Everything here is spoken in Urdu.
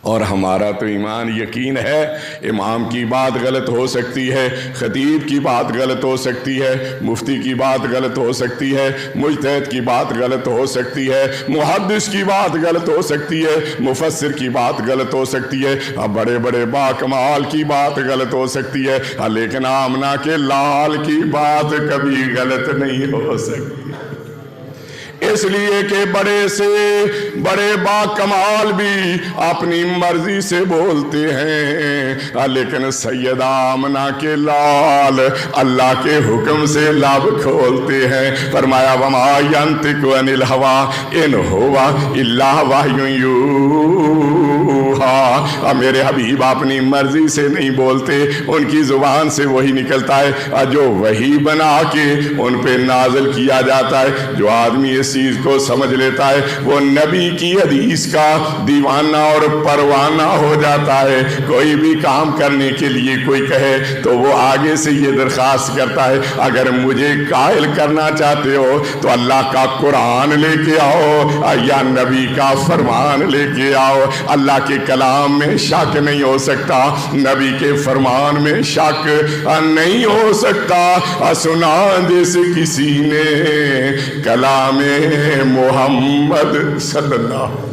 اور ہمارا تو ایمان یقین ہے امام کی بات غلط ہو سکتی ہے، خطیب کی بات غلط ہو سکتی ہے، مفتی کی بات غلط ہو سکتی ہے، مجتہد کی بات غلط ہو سکتی ہے، محدث کی بات غلط ہو سکتی ہے، مفسر کی بات غلط ہو سکتی ہے، بڑے بڑے باکمال کی بات غلط ہو سکتی ہے، لیکن آمنہ کے لال کی بات کبھی غلط نہیں ہو سکتی، اس لیے کہ بڑے سے بڑے باکمال بھی اپنی مرضی سے بولتے ہیں، لیکن سیدہ آمنہ کے لال اللہ کے حکم سے لب کھولتے ہیں۔ فرمایا وما ینطق عن الہوی ان ہوا الا وحی یوحی، میرے حبیب اپنی مرضی سے نہیں بولتے، ان کی زبان سے وہی نکلتا ہے جو وحی بنا کے ان پہ نازل کیا جاتا ہے۔ جو آدمی اس چیز کو سمجھ لیتا ہے وہ نبی کی حدیث کا دیوانہ اور پروانہ ہو جاتا ہے۔ کوئی بھی کام کرنے کے لیے کوئی کہے تو وہ آگے سے یہ درخواست کرتا ہے اگر مجھے قائل کرنا چاہتے ہو تو اللہ کا قرآن لے کے آؤ یا نبی کا فرمان لے کے آؤ۔ اللہ کے کلام میں شک نہیں ہو سکتا، نبی کے فرمان میں شک نہیں ہو سکتا۔ سنا جیسے کسی نے کلام محمد صلی اللہ